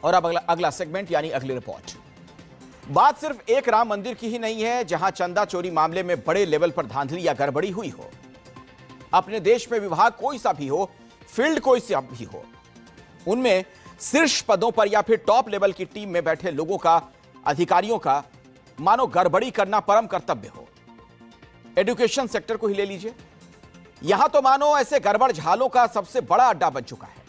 और अब अगला सेगमेंट यानी अगली रिपोर्ट। बात सिर्फ एक राम मंदिर की ही नहीं है जहां चंदा चोरी मामले में बड़े लेवल पर धांधली या गड़बड़ी हुई हो। अपने देश में विभाग कोई सा भी हो, फील्ड कोई सा भी हो, उनमें शीर्ष पदों पर या फिर टॉप लेवल की टीम में बैठे लोगों का, अधिकारियों का मानो गड़बड़ी करना परम कर्तव्य हो। एजुकेशन सेक्टर को ही ले लीजिए, यहां तो मानो ऐसे गड़बड़ झालों का सबसे बड़ा अड्डा बन चुका है।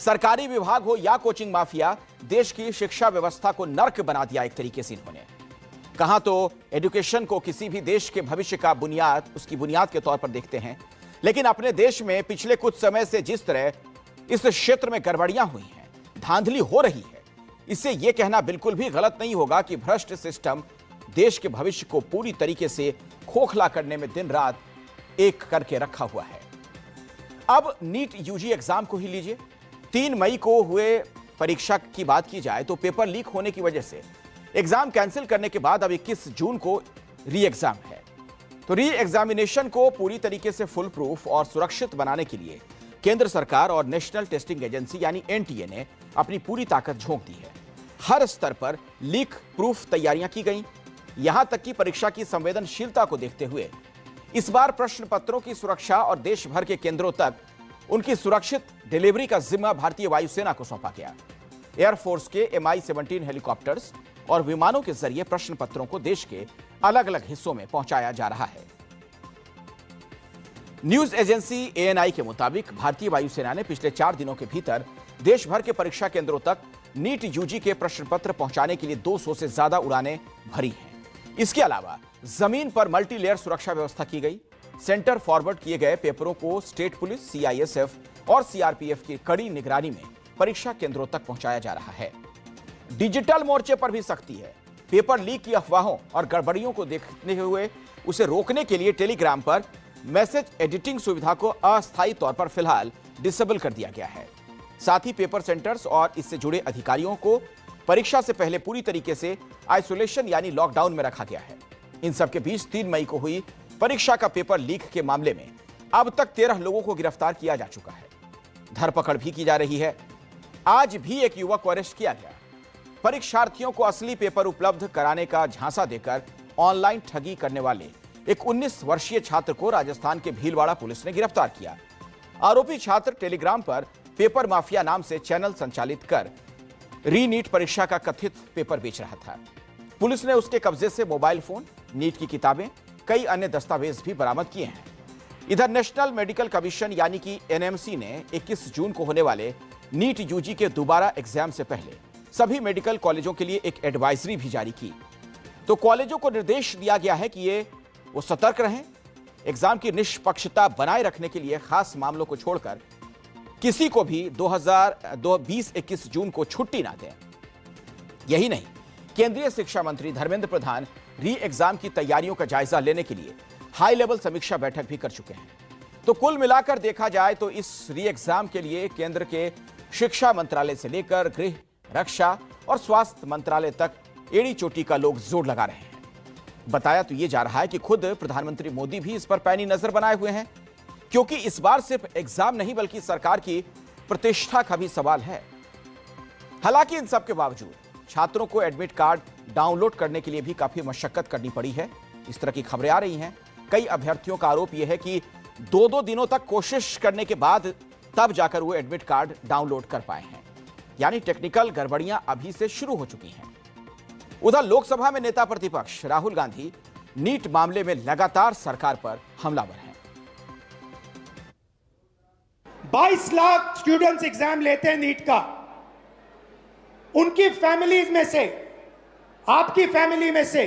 सरकारी विभाग हो या कोचिंग माफिया, देश की शिक्षा व्यवस्था को नर्क बना दिया एक तरीके से इन्होंने। कहां तो एजुकेशन को किसी भी देश के भविष्य का बुनियाद, उसकी बुनियाद के तौर पर देखते हैं, लेकिन अपने देश में पिछले कुछ समय से जिस तरह इस क्षेत्र में गड़बड़ियां हुई हैं, धांधली हो रही है, इससे यह कहना बिल्कुल भी गलत नहीं होगा कि भ्रष्ट सिस्टम देश के भविष्य को पूरी तरीके से खोखला करने में दिन रात एक करके रखा हुआ है। अब नीट यूजी एग्जाम को ही लीजिए। 3 मई को हुए परीक्षा की बात की जाए तो पेपर लीक होने की वजह से एग्जाम कैंसिल करने के बाद अब 21 जून को री एग्जाम है। तो री एग्जामिनेशन को पूरी तरीके से फुल प्रूफ और सुरक्षित बनाने के लिए केंद्र सरकार और नेशनल टेस्टिंग एजेंसी यानी एनटीए ने अपनी पूरी ताकत झोंक दी है। हर स्तर पर लीक प्रूफ तैयारियां की गई, यहां तक कि परीक्षा की संवेदनशीलता को देखते हुए इस बार प्रश्न पत्रों की सुरक्षा और देश भर के केंद्रों तक उनकी सुरक्षित डिलीवरी का जिम्मा भारतीय वायुसेना को सौंपा गया। एयरफोर्स के MI-17 हेलीकॉप्टर्स और विमानों के जरिए प्रश्न पत्रों को देश के अलग अलग हिस्सों में पहुंचाया जा रहा है। न्यूज एजेंसी ANI के मुताबिक भारतीय वायुसेना ने पिछले 4 दिनों के भीतर देश भर के परीक्षा केंद्रों तक नीट यूजी के प्रश्न पत्र पहुंचाने के लिए 200 से ज्यादा उड़ानें भरी हैं। इसके अलावा जमीन पर मल्टीलेयर सुरक्षा व्यवस्था की गई। सेंटर फॉरवर्ड किए गए पेपरों को स्टेट पुलिस, CISF और CRPF की कड़ी निगरानी में परीक्षा केंद्रों तक पहुंचाया जा रहा है। डिजिटल मोर्चे पर भी सख्ती है। पेपर लीक की अफवाहों और गड़बड़ियों को देखते हुए उसे रोकने के लिए टेलीग्राम पर मैसेज एडिटिंग सुविधा को अस्थायी तौर पर फिलहाल डिसेबल कर दिया गया है। साथ ही पेपर सेंटर्स और इससे जुड़े अधिकारियों को परीक्षा से पहले पूरी तरीके से आइसोलेशन यानी लॉकडाउन में रखा गया है। इन सबके बीच 3 मई को हुई परीक्षा का पेपर लीक के मामले में अब तक 13 लोगों को गिरफ्तार किया जा चुका है। धरपकड़ भी की जा रही है। आज भी एक युवक को अरेस्ट किया गया। परीक्षार्थियों को असली पेपर उपलब्ध कराने का झांसा देकर ऑनलाइन ठगी करने वाले एक 19 वर्षीय छात्र को राजस्थान के भीलवाड़ा पुलिस ने गिरफ्तार किया। आरोपी छात्र टेलीग्राम पर पेपर माफिया नाम से चैनल संचालित कर री-नीट परीक्षा का कथित पेपर बेच रहा था। पुलिस ने उसके कब्जे से मोबाइल फोन, नीट की किताबें, कई अन्य दस्तावेज भी बरामद किए हैं। इधर नेशनल मेडिकल कमीशन यानी कि NMC ने 21 जून को होने वाले नीट यूजी के दोबारा एग्जाम से पहले सभी मेडिकल कॉलेजों के लिए एक एडवाइजरी भी जारी की। तो कॉलेजों को निर्देश दिया गया है कि वो सतर्क रहें, एग्जाम की निष्पक्षता बनाए रखने के लिए खास मामलों को छोड़कर किसी को भी 2020-21 जून को छुट्टी ना दें। यही नहीं, केंद्रीय शिक्षा मंत्री धर्मेंद्र प्रधान री एग्जाम की तैयारियों का जायजा लेने के लिए हाई लेवल समीक्षा बैठक भी कर चुके हैं। तो कुल मिलाकर देखा जाए तो इस री एग्जाम के लिए केंद्र के शिक्षा मंत्रालय से लेकर गृह, रक्षा और स्वास्थ्य मंत्रालय तक एड़ी चोटी का लोग जोर लगा रहे हैं। बताया तो यह जा रहा है कि खुद प्रधानमंत्री मोदी भी इस पर पैनी नजर बनाए हुए हैं, क्योंकि इस बार सिर्फ एग्जाम नहीं बल्कि सरकार की प्रतिष्ठा का भी सवाल है। हालांकि इन सब के बावजूद छात्रों को एडमिट कार्ड डाउनलोड करने के लिए भी काफी मशक्कत करनी पड़ी है। इस तरह की खबरें आ रही हैं। कई अभ्यर्थियों का आरोप यह है कि 2-2 दिनों तक कोशिश करने के बाद तब जाकर वो एडमिट कार्ड डाउनलोड कर पाए हैं। यानी टेक्निकल गड़बड़ियां अभी से शुरू हो चुकी हैं। उधर लोकसभा में नेता प्रतिपक्ष राहुल गांधी नीट मामले में लगातार सरकार पर हमलावर हैं। 22 लाख स्टूडेंट्स एग्जाम लेते हैं नीट का। उनकी फैमिलीज में से, आपकी फैमिली में से,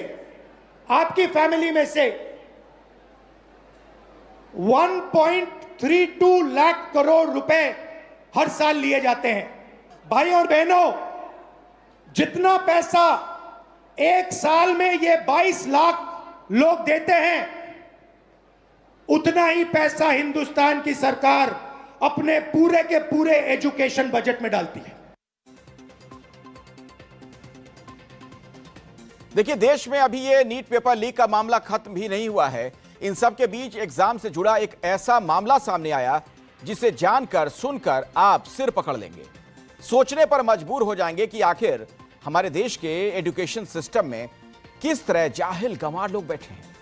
आपकी फैमिली में से 1.32 लाख करोड़ रुपए हर साल लिए जाते हैं। भाई और बहनों, जितना पैसा एक साल में ये 22 लाख लोग देते हैं, उतना ही पैसा हिंदुस्तान की सरकार अपने पूरे के पूरे एजुकेशन बजट में डालती है। देखिए, देश में अभी ये नीट पेपर लीक का मामला खत्म भी नहीं हुआ है। इन सब के बीच एग्जाम से जुड़ा एक ऐसा मामला सामने आया जिसे जानकर सुनकर आप सिर पकड़ लेंगे। सोचने पर मजबूर हो जाएंगे कि आखिर हमारे देश के एजुकेशन सिस्टम में किस तरह जाहिल गंवार लोग बैठे हैं।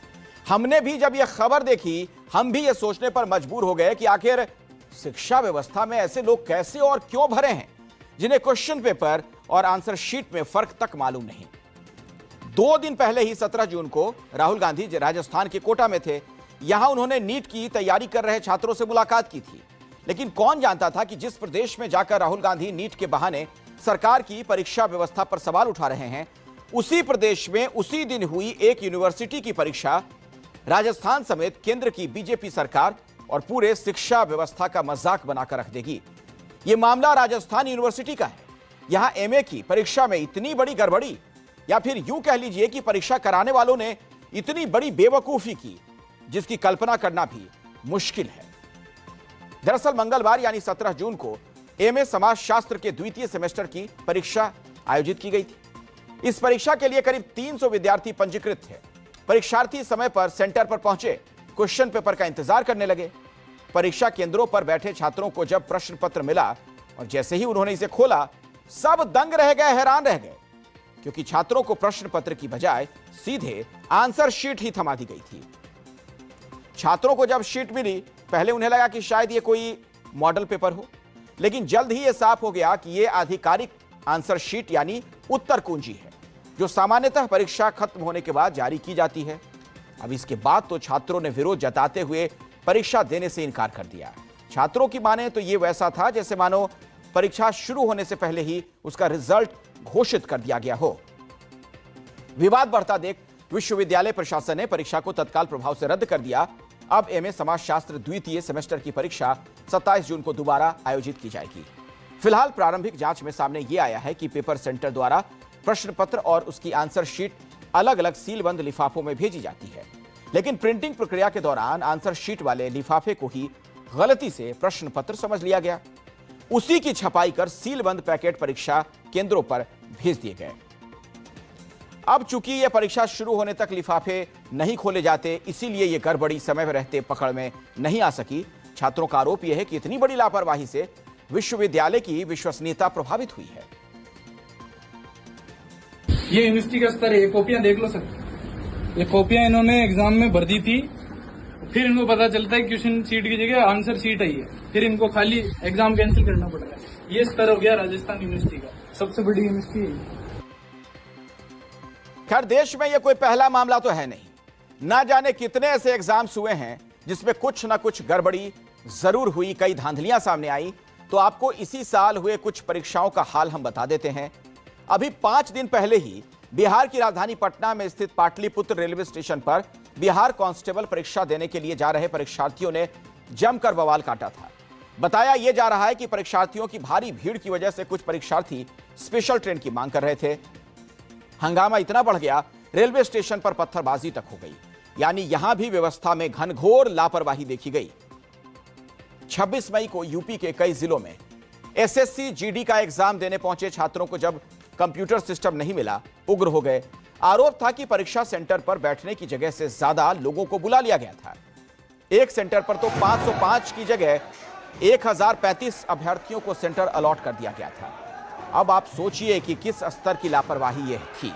हमने भी जब यह खबर देखी, हम भी यह सोचने पर मजबूर हो गए कि आखिर शिक्षा व्यवस्था में ऐसे लोग कैसे और क्यों भरे हैं जिन्हें क्वेश्चन पेपर और आंसर शीट में फर्क तक मालूम नहीं। 2 दिन पहले ही 17 जून को राहुल गांधी राजस्थान के कोटा में थे। यहां उन्होंने नीट की तैयारी कर रहे छात्रों से मुलाकात की थी। लेकिन कौन जानता था कि जिस प्रदेश में जाकर राहुल गांधी नीट के बहाने सरकार की परीक्षा व्यवस्था पर सवाल उठा रहे हैं, उसी प्रदेश में उसी दिन हुई एक यूनिवर्सिटी की परीक्षा राजस्थान समेत केंद्र की बीजेपी सरकार और पूरे शिक्षा व्यवस्था का मजाक बनाकर रख देगी। यह मामला राजस्थान यूनिवर्सिटी का है। यहां एमए की परीक्षा में इतनी बड़ी गड़बड़ी, या फिर यूं कह लीजिए कि परीक्षा कराने वालों ने इतनी बड़ी बेवकूफी की जिसकी कल्पना करना भी मुश्किल है। दरअसल मंगलवार यानी 17 जून को एमए समाजशास्त्र के द्वितीय सेमेस्टर की परीक्षा आयोजित की गई थी। इस परीक्षा के लिए करीब 300 विद्यार्थी पंजीकृत थे। परीक्षार्थी समय पर सेंटर पर पहुंचे, क्वेश्चन पेपर का इंतजार करने लगे। परीक्षा केंद्रों पर बैठे छात्रों को जब प्रश्न पत्र मिला और जैसे ही उन्होंने इसे खोला, सब दंग रह गए, हैरान रह गए, क्योंकि छात्रों को प्रश्न पत्र की बजाय सीधे आंसर शीट ही थमा दी गई थी। छात्रों को जब शीट मिली, पहले उन्हें लगा कि शायद ये कोई मॉडल पेपर हो, लेकिन जल्द ही यह साफ हो गया कि यह आधिकारिक आंसर शीट यानी उत्तर कुंजी है, जो सामान्यतः परीक्षा खत्म होने के बाद जारी की जाती है। अब इसके बाद तो छात्रों ने विरोध जताते हुए परीक्षा देने से इनकार कर दिया। छात्रों की माने तो यह वैसा था जैसे मानो परीक्षा शुरू होने से पहले ही उसका रिजल्ट घोषित कर दिया गया हो। विवाद बढ़ता देख विश्वविद्यालय प्रशासन ने परीक्षा को तत्काल प्रभाव से रद्द कर दिया। अब एमए समाजशास्त्र द्वितीय सेमेस्टर की परीक्षा 27 जून को दोबारा आयोजित की जाएगी। फिलहाल प्रारंभिक जांच में सामने यह आया है कि पेपर सेंटर द्वारा प्रश्न पत्र और उसकी आंसर शीट अलग अलग सीलबंद लिफाफों में भेजी जाती है, लेकिन प्रिंटिंग प्रक्रिया के दौरान आंसर शीट वाले लिफाफे को ही गलती से प्रश्न पत्र समझ लिया गया। उसी की छपाई कर सीलबंद पैकेट परीक्षा केंद्रों पर भेज दिए गए। अब चूंकि यह परीक्षा शुरू होने तक लिफाफे नहीं खोले जाते, इसीलिए यह गड़बड़ी समय रहते पकड़ में नहीं आ सकी। छात्रों का आरोप यह है कि इतनी बड़ी लापरवाही से विश्वविद्यालय की विश्वसनीयता प्रभावित हुई है। ये यूनिवर्सिटी का स्तर है, ये कॉपियां देख लो सर। ये कॉपियां इन्होंने एग्जाम में भर दी थी, फिर इनको पता चलता है क्वेश्चन शीट की जगह आंसर शीट आई है, फिर इनको खाली एग्जाम कैंसिल करना पड़ रहा है। ये स्तर हो गया राजस्थान यूनिवर्सिटी का, सबसे बड़ी यूनिवर्सिटी है। खैर, देश में यह कोई पहला मामला तो है नहीं। ना जाने कितने ऐसे एग्जाम्स हुए हैं जिसमें कुछ ना कुछ गड़बड़ी जरूर हुई, कई धांधलियां सामने आई। तो आपको इसी साल हुए कुछ परीक्षाओं का हाल हम बता देते हैं। अभी 5 दिन पहले ही बिहार की राजधानी पटना में स्थित पाटलिपुत्र रेलवे स्टेशन पर बिहार कांस्टेबल परीक्षा देने के लिए जा रहे परीक्षार्थियों ने जमकर बवाल काटा था। बताया यह जा रहा है कि परीक्षार्थियों की भारी भीड़ की वजह से कुछ परीक्षार्थी स्पेशल ट्रेन की मांग कर रहे थे। हंगामा इतना बढ़ गया, रेलवे स्टेशन पर पत्थरबाजी तक हो गई। यानी यहां भी व्यवस्था में घनघोर लापरवाही देखी गई। 26 मई को यूपी के कई जिलों में एसएससी जीडी का एग्जाम देने पहुंचे छात्रों को जब कंप्यूटर सिस्टम नहीं मिला, उग्र हो गए। आरोप था कि परीक्षा सेंटर पर बैठने की जगह से ज्यादा लोगों को बुला लिया गया था। एक सेंटर पर तो 505 की जगह 1035 अभ्यर्थियों को सेंटर अलॉट कर दिया गया था। अब आप सोचिए कि किस स्तर की लापरवाही यह थी।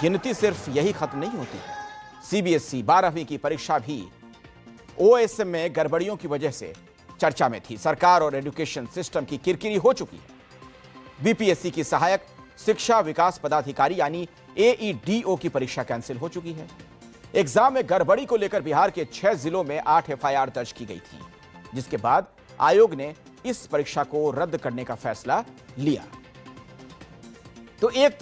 गिनती सिर्फ यही खत्म नहीं होती है। सीबीएसई 12वीं की परीक्षा भी ओएसएम में गड़बड़ियों की वजह से चर्चा में थी। सरकार और एजुकेशन सिस्टम की किरकिरी हो चुकी है। बीपीएससी की सहायक शिक्षा विकास पदाधिकारी यानी एईडीओ की परीक्षा कैंसिल हो चुकी है। एग्जाम में गड़बड़ी को लेकर बिहार के 6 जिलों में 8 एफआईआर दर्ज की गई थी, जिसके बाद आयोग ने इस परीक्षा को रद्द करने का फैसला लिया। तो एक